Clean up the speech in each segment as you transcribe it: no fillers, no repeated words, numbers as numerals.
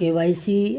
KYC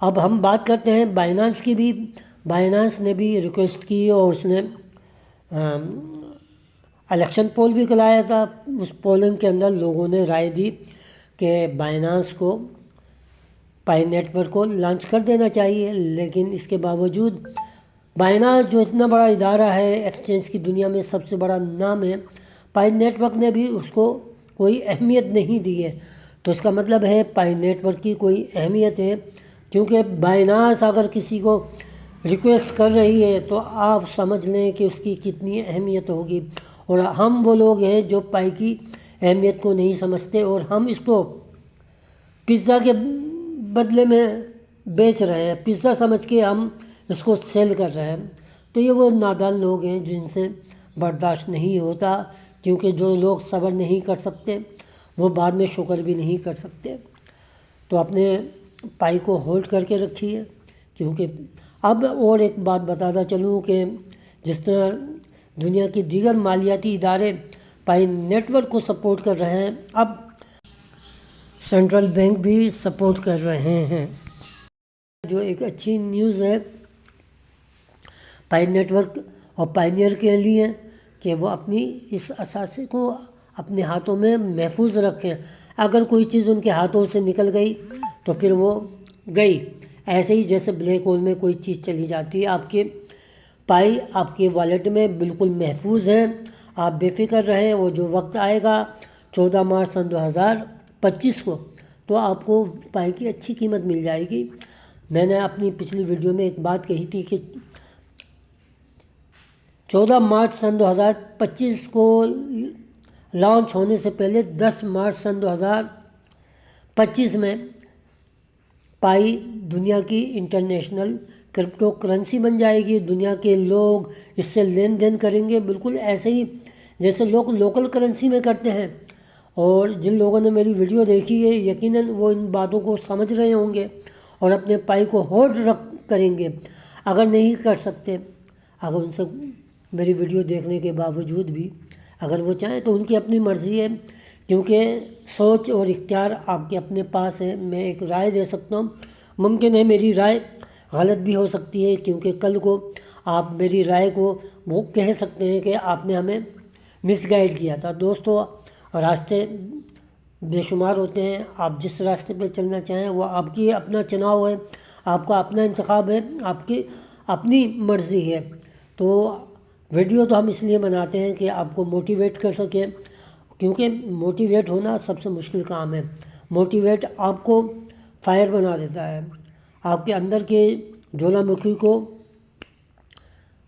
اب ہم بات کرتے ہیں بائنانس کی بھی. بائنانس نے بھی ریکویسٹ کی اور اس نے الیکشن پول بھی کرایا تھا. اس پولنگ کے اندر لوگوں نے رائے دی کہ بائنانس کو پائی نیٹ ورک کو لانچ کر دینا چاہیے، لیکن اس کے باوجود بائنانس جو اتنا بڑا ادارہ ہے، ایکسچینج کی دنیا میں سب سے بڑا نام ہے، پائی نیٹ ورک نے بھی اس کو کوئی اہمیت نہیں دی ہے. تو اس کا مطلب ہے پائی نیٹ ورک کی کوئی اہمیت ہے، کیونکہ بائنانس اگر کسی کو ریکویسٹ کر رہی ہے تو آپ سمجھ لیں کہ اس کی کتنی اہمیت ہوگی. اور ہم وہ لوگ ہیں جو پائی کی اہمیت کو نہیں سمجھتے اور ہم اس کو پزا کے بدلے میں بیچ رہے ہیں، پزا سمجھ کے ہم اس کو سیل کر رہے ہیں. تو یہ وہ نادان لوگ ہیں جن سے برداشت نہیں ہوتا، کیونکہ جو لوگ صبر نہیں کر سکتے وہ بعد میں شکر بھی نہیں کر سکتے. تو اپنے پائی کو ہولڈ کر کے رکھیے. کیونکہ اب اور ایک بات بتاتا چلوں کہ جس طرح دنیا کی دیگر مالیاتی ادارے پائی نیٹ ورک کو سپورٹ کر رہے ہیں، اب سینٹرل بینک بھی سپورٹ کر رہے ہیں. جو ایک اچھی نیوز ہے پائی نیٹ ورک اور پائنیئر کے لیے کہ وہ اپنی اس اثاثے کو اپنے ہاتھوں میں محفوظ رکھیں. اگر کوئی چیز ان کے ہاتھوں سے نکل گئی تو پھر وہ گئی. ایسے ہی جیسے بلیک ہول میں کوئی چیز چلی جاتی ہے، آپ کے پائی آپ کے والیٹ میں بالکل محفوظ ہیں، آپ بے فکر رہیں. وہ جو وقت آئے گا 14 مارچ سن 2025 کو تو آپ کو پائی کی اچھی قیمت مل جائے گی. میں نے اپنی پچھلی ویڈیو میں ایک بات کہی تھی کہ 14 مارچ سن 2025 کو لانچ ہونے سے پہلے 10 مارچ سن 2025 میں پائی دنیا کی انٹرنیشنل کرپٹو کرنسی بن جائے گی. دنیا کے لوگ اس سے لین دین کریں گے بالکل ایسے ہی جیسے لوگ لوکل کرنسی میں کرتے ہیں. اور جن لوگوں نے میری ویڈیو دیکھی ہے یقیناً وہ ان باتوں کو سمجھ رہے ہوں گے اور اپنے پائی کو ہولڈ کریں گے. اگر نہیں کر سکتے، اگر ان سے میری ویڈیو دیکھنے کے باوجود بھی اگر وہ چاہیں تو ان کی اپنی مرضی ہے، کیونکہ سوچ اور اختیار آپ کے اپنے پاس ہے. میں ایک رائے دے سکتا ہوں، ممکن ہے میری رائے غلط بھی ہو سکتی ہے، کیونکہ کل کو آپ میری رائے کو وہ کہہ سکتے ہیں کہ آپ نے ہمیں مس گائیڈ کیا تھا. دوستو، راستے بے شمار ہوتے ہیں، آپ جس راستے پہ چلنا چاہیں وہ آپ کی اپنا چناؤ ہے، آپ کا اپنا انتخاب ہے، آپ کی اپنی مرضی ہے. تو ویڈیو تو ہم اس لیے بناتے ہیں کہ آپ کو موٹیویٹ کر سکیں، کیونکہ موٹیویٹ ہونا سب سے مشکل کام ہے. موٹیویٹ آپ کو فائر بنا دیتا ہے، آپ کے اندر کے جولا مکھی کو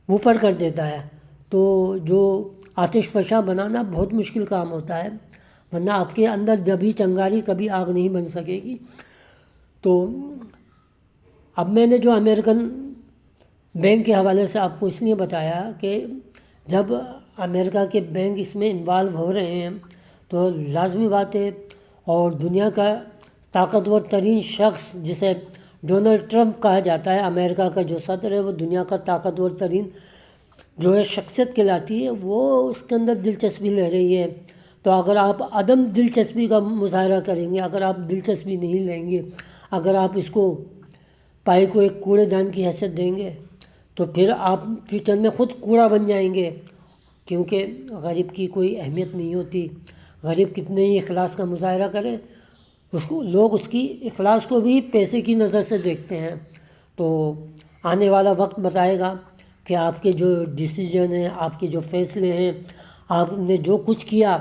اوپر کر دیتا ہے. تو جو آتش فشاں بنانا بہت مشکل کام ہوتا ہے، ورنہ آپ کے اندر جبھی چنگاری کبھی آگ نہیں بن سکے گی. تو اب میں نے جو امریکن بینک کے حوالے سے آپ کو اس لیے بتایا کہ جب امریکہ کے بینک اس میں انوالو ہو رہے ہیں تو لازمی بات ہے. اور دنیا کا طاقتور ترین شخص جسے ڈونلڈ ٹرمپ کہا جاتا ہے، امریکہ کا جو صدر ہے، وہ دنیا کا طاقتور ترین جو ہے شخصیت کہلاتی ہے، وہ اس کے اندر دلچسپی لے رہی ہے. تو اگر آپ عدم دلچسپی کا مظاہرہ کریں گے، اگر آپ دلچسپی نہیں لیں گے، اگر آپ اس کو پائی کو ایک کوڑے دان کی حیثیت دیں گے تو پھر آپ فیوچر میں خود کوڑا بن جائیں گے. کیونکہ غریب کی کوئی اہمیت نہیں ہوتی. غریب کتنے ہی اخلاص کا مظاہرہ کرے، اس کو لوگ اس کی اخلاص کو بھی پیسے کی نظر سے دیکھتے ہیں. تو آنے والا وقت بتائے گا کہ آپ کے جو ڈیسیجن ہیں، آپ کے جو فیصلے ہیں، آپ نے جو کچھ کیا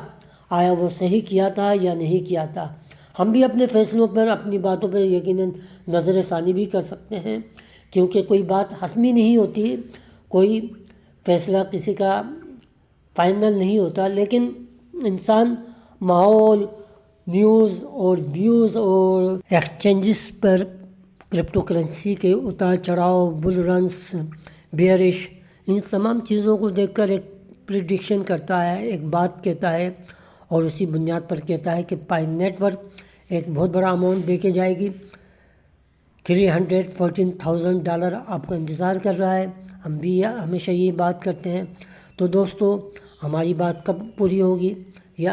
آیا وہ صحیح کیا تھا یا نہیں کیا تھا. ہم بھی اپنے فیصلوں پر، اپنی باتوں پر یقیناً نظر ثانی بھی کر سکتے ہیں، کیونکہ کوئی بات حتمی نہیں ہوتی، کوئی فیصلہ کسی کا فائنل نہیں ہوتا. لیکن انسان ماحول، نیوز اور ویوز اور ایکسچینجز پر کرپٹو کرنسی کے اتار چڑھاؤ، بل رنس، بیئرش، ان تمام چیزوں کو دیکھ کر ایک پریڈکشن کرتا ہے، ایک بات کہتا ہے اور اسی بنیاد پر کہتا ہے کہ پائی نیٹ ورک ایک بہت بڑا اماؤنٹ دے کے جائے گی. $314,000 آپ کا انتظار کر رہا ہے. ہم بھی ہمیشہ یہ بات کرتے ہیں. تو دوستو، ہماری بات کب پوری ہوگی یہ